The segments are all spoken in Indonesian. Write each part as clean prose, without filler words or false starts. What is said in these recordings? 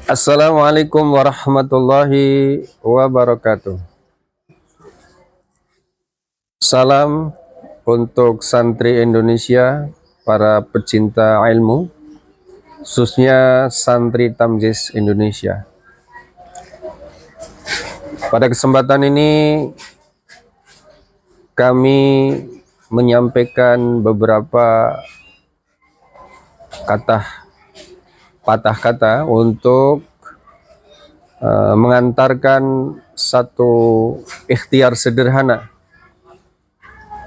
Assalamualaikum warahmatullahi wabarakatuh. Salam untuk santri Indonesia, para pecinta ilmu, khususnya santri Tamjiz Indonesia. Pada kesempatan ini kami menyampaikan beberapa patah kata untuk mengantarkan satu ikhtiar sederhana,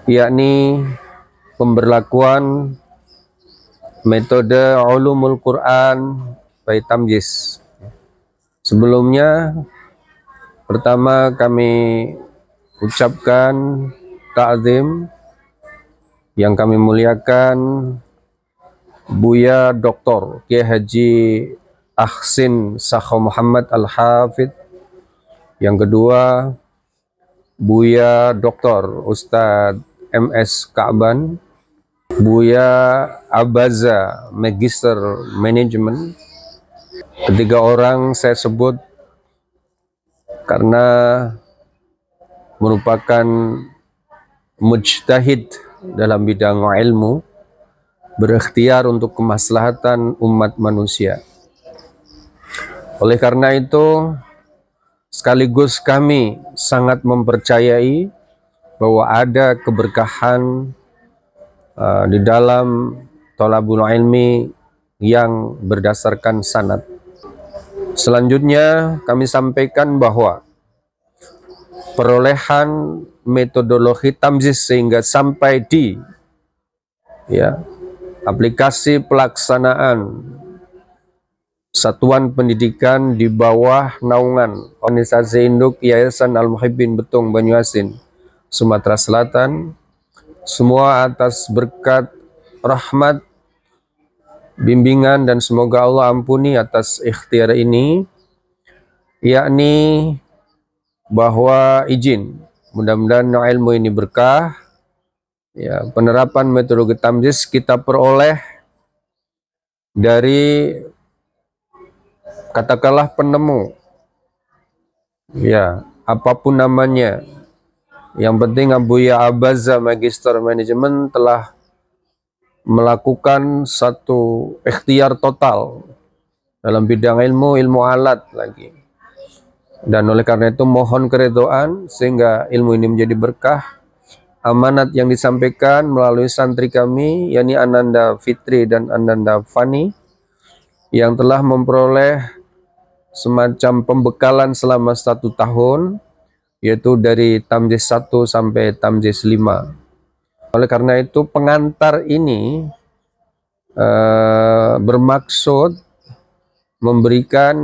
yakni pemberlakuan metode ulumul Quran by Tamjiz. Sebelumnya, pertama kami ucapkan ta'zim yang kami muliakan Buya Dr. Kiai Haji Ahsin Sakho Muhammad Al-Hafidh. Yang kedua, Buya Dr. Ustadz MS Ka'ban, Buya Abaza Magister Management. Ketiga orang saya sebut karena merupakan mujtahid dalam bidang ilmu, berikhtiar untuk kemaslahatan umat manusia. Oleh karena itu, sekaligus kami sangat mempercayai bahwa ada keberkahan di dalam thalabul ilmi yang berdasarkan sanad. Selanjutnya kami sampaikan bahwa perolehan metodologi Tamjiz sehingga sampai di aplikasi pelaksanaan satuan pendidikan di bawah naungan organisasi induk Yayasan Al-Muhibbin Betung Banyuasin, Sumatera Selatan, semua atas berkat rahmat, bimbingan, dan semoga Allah ampuni atas ikhtiar ini, yakni bahwa izin, mudah-mudahan ilmu ini berkah. Penerapan metode Tamjiz kita peroleh dari katakanlah penemu, apapun namanya. Yang penting Buya Abaza Magister Management telah melakukan satu ikhtiar total dalam bidang ilmu alat lagi. Dan oleh karena itu mohon keridhaan sehingga ilmu ini menjadi berkah. Amanat yang disampaikan melalui santri kami, yakni Ananda Fitri dan Ananda Fani, yang telah memperoleh semacam pembekalan selama 1 tahun, yaitu dari Tamjiz 1 sampai Tamjiz 5. Oleh karena itu pengantar ini bermaksud memberikan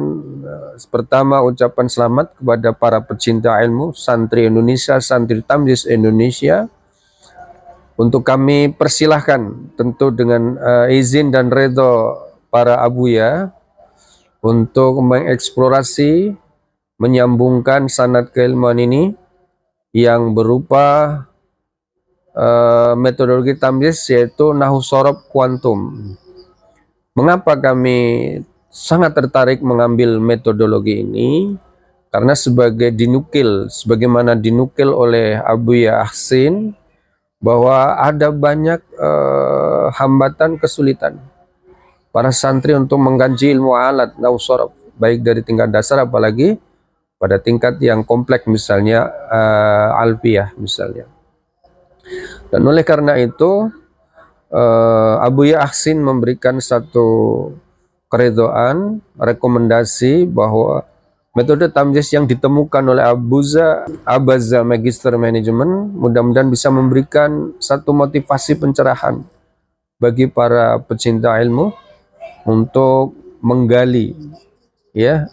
pertama ucapan selamat kepada para pecinta ilmu, santri Indonesia, santri Tamjiz Indonesia. Untuk kami persilahkan tentu dengan izin dan redho para abuya untuk mengeksplorasi, menyambungkan sanad keilmuan ini yang berupa metodologi Tamjiz, yaitu Nahwu Shorof Kuantum. Mengapa kami sangat tertarik mengambil metodologi ini? Karena sebagaimana dinukil oleh Abuya Ahsin, bahwa ada banyak hambatan, kesulitan para santri untuk mengkaji ilmu alat Nahwu Shorof, baik dari tingkat dasar apalagi pada tingkat yang kompleks, misalnya alfiyah misalnya. Dan oleh karena itu Abuya Ahsin memberikan satu keridhaan, rekomendasi bahwa metode Tamjiz yang ditemukan oleh Abaza Magister Management mudah-mudahan bisa memberikan satu motivasi pencerahan bagi para pecinta ilmu untuk menggali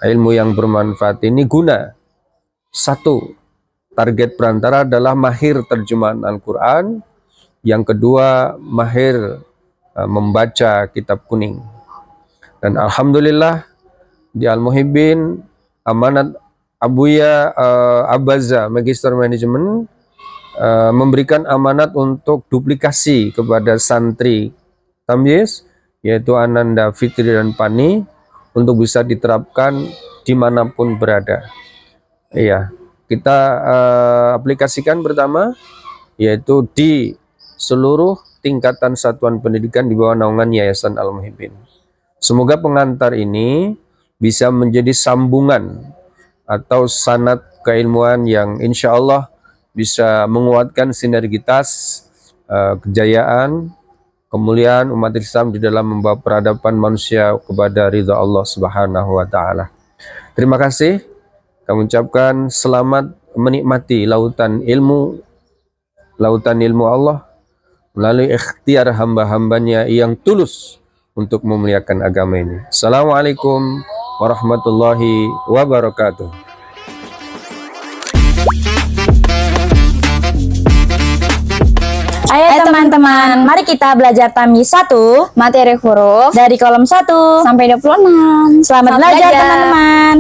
ilmu yang bermanfaat ini guna satu, target perantara adalah mahir terjemahan Al-Quran, yang kedua mahir membaca kitab kuning. Dan alhamdulillah di Al-Muhibbin amanat Abuya Abaza Magister Management memberikan amanat untuk duplikasi kepada santri Tamjiz, yaitu Ananda Fitri dan Pani, untuk bisa diterapkan dimanapun berada. Iya, kita aplikasikan pertama yaitu di seluruh tingkatan satuan pendidikan di bawah naungan Yayasan Al-Muhibbin. Semoga pengantar ini bisa menjadi sambungan atau sanad keilmuan yang insya Allah bisa menguatkan sinergitas kejayaan, kemuliaan umat Islam di dalam membawa peradaban manusia kepada ridha Allah Subhanahu wa taala. Terima kasih. Kami ucapkan selamat menikmati lautan ilmu Allah melalui ikhtiar hamba-hambanya yang tulus untuk memuliakan agama ini. Assalamualaikum warahmatullahi wabarakatuh. Ayo teman-teman, mari kita belajar Tamyiz 1 Materi huruf dari kolom 1 sampai 26. Selamat belajar teman-teman.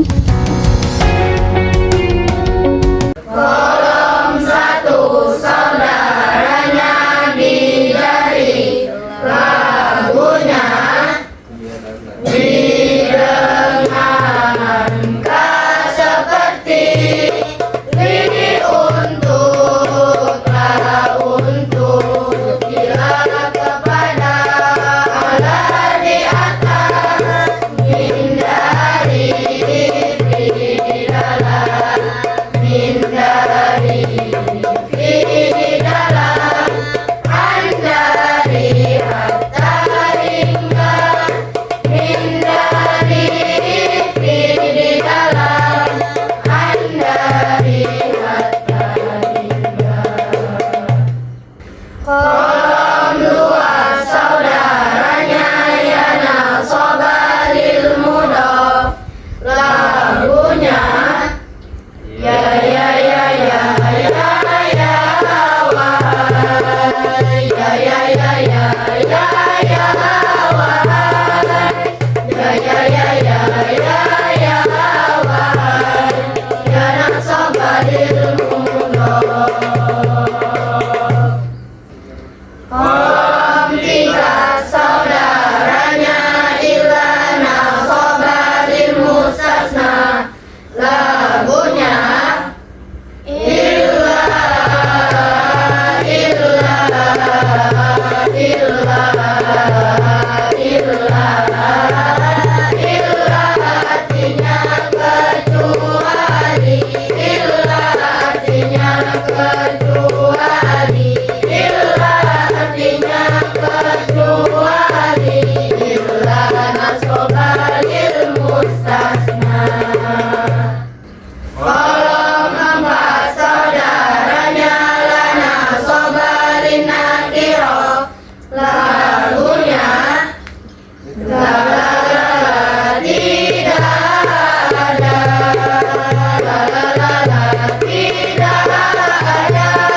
Tidak ada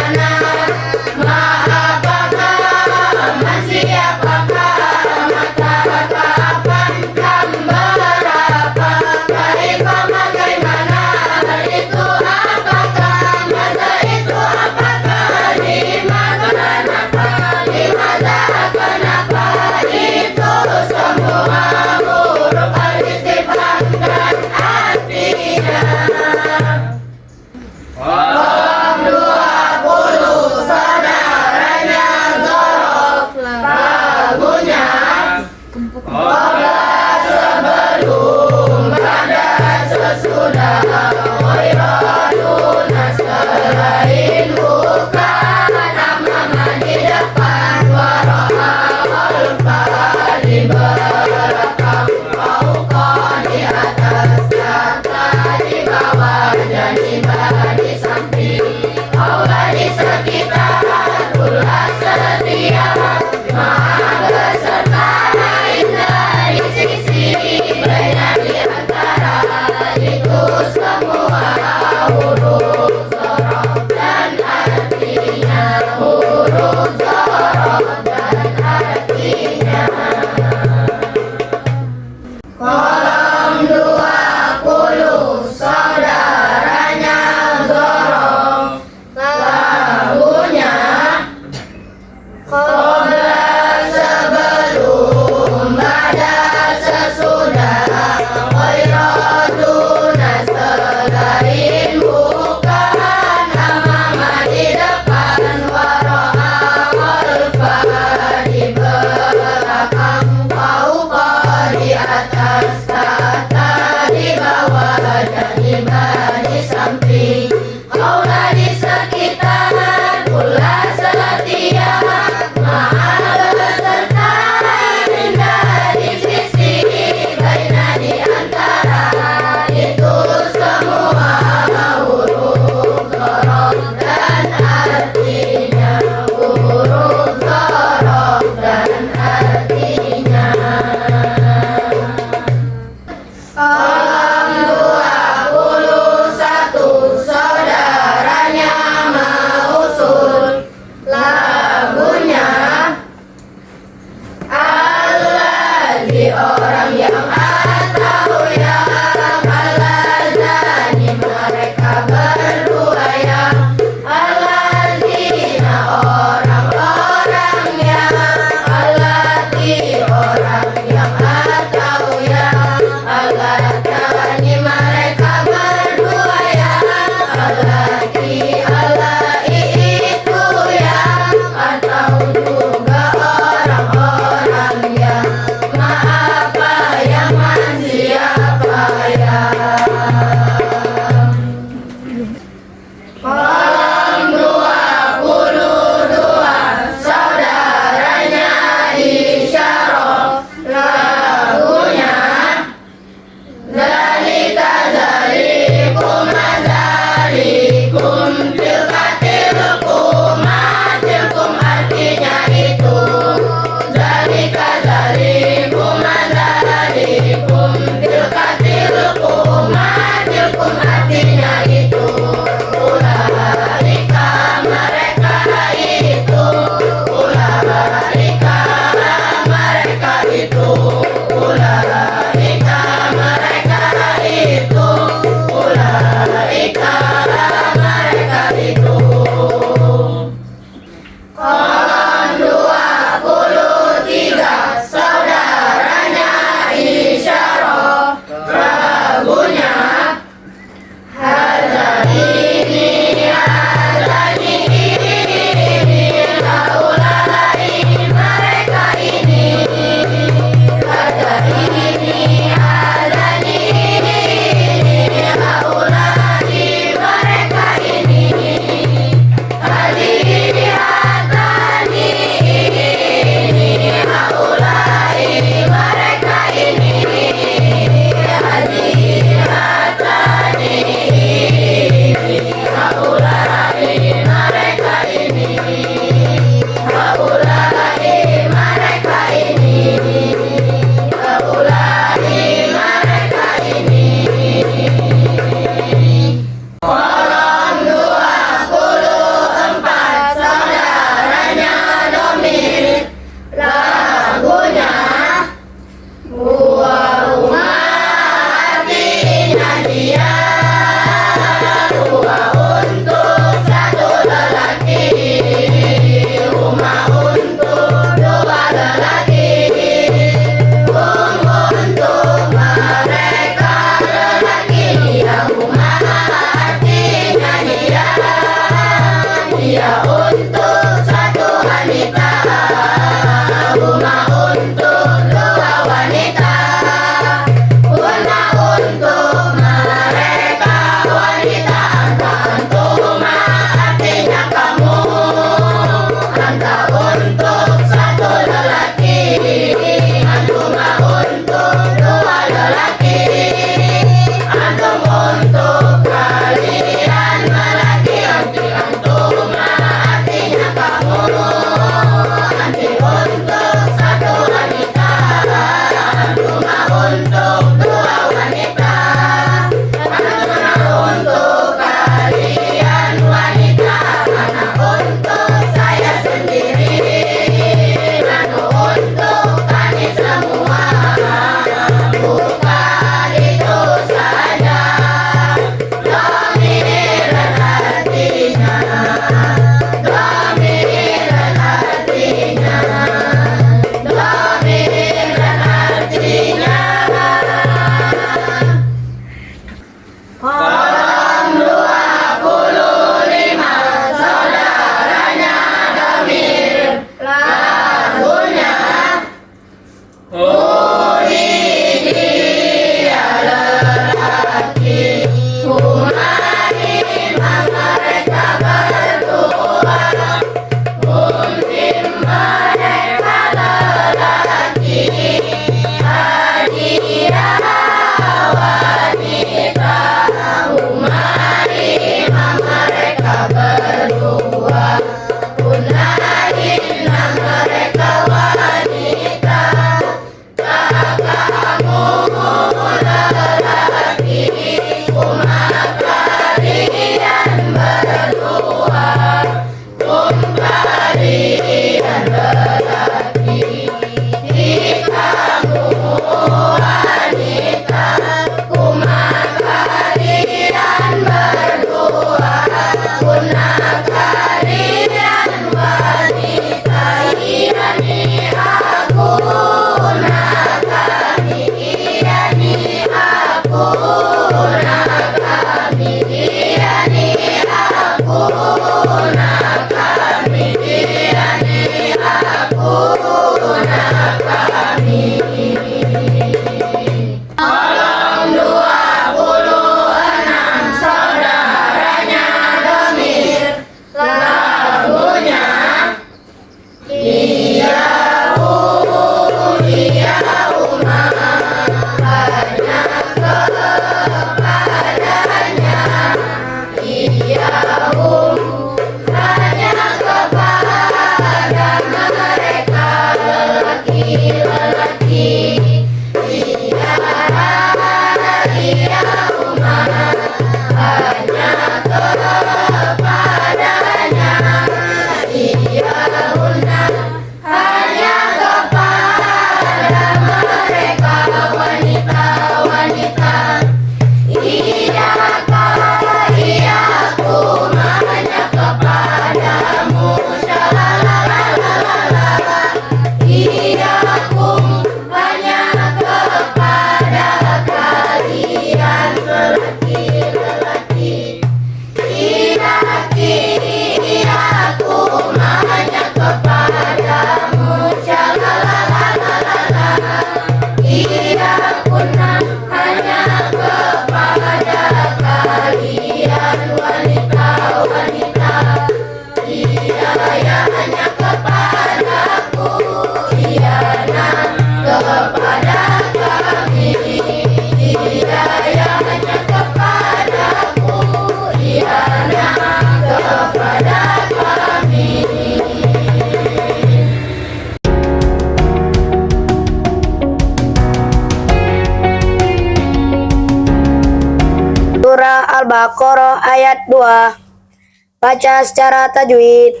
Surah Al-Baqarah ayat 2. Baca secara tajwid.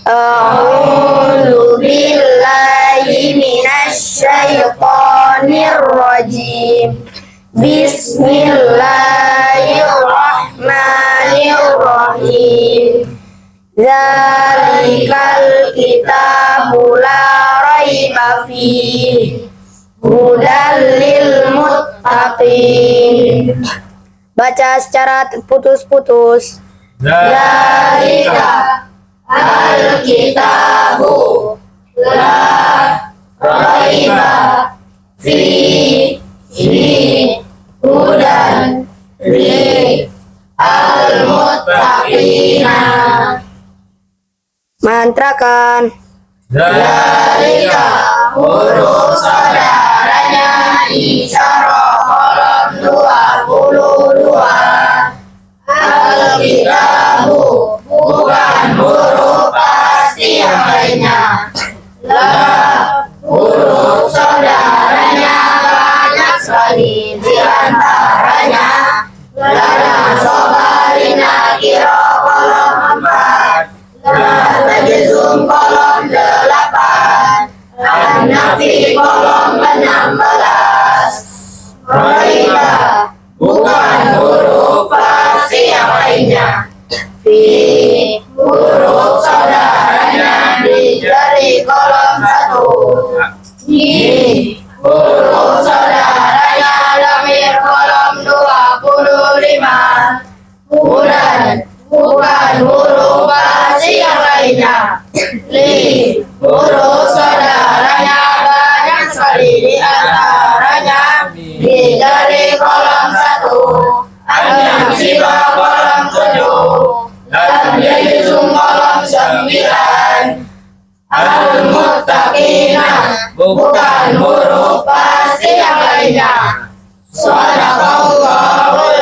A'udzu billahi minasy syaithanir rajim. Bismillahirrahmanirrahim. Zalikal kitabu la raiba fihi hudal lil muttaqin. Baca secara putus-putus. Zalika Mantrakan. Zalika huruf saudaranya isyarah kolom 22. Al-kitabu bukan huruf pasti yang lainnya. La huruf saudaranya banyak sekali, di antaranya la sobalina kiro kolom 4, la tajzum kolom 8, an-nafi kolom 16. Roiba bukan huruf pasti yang lainnya. Fi huruf saudaranya di jari kolom 1. Di huruf saudaranya lamir kolom 25. Hudan bukan huruf pasti yang lainnya. Li huruf saudaranya banyak sekali, di antaranya di jari kolom 1. An-Namsila kolom 7. Lam Yajzum kolom 9. Al-Muttaqina bukan huruf pasti yang lainnya. Sadaqallahul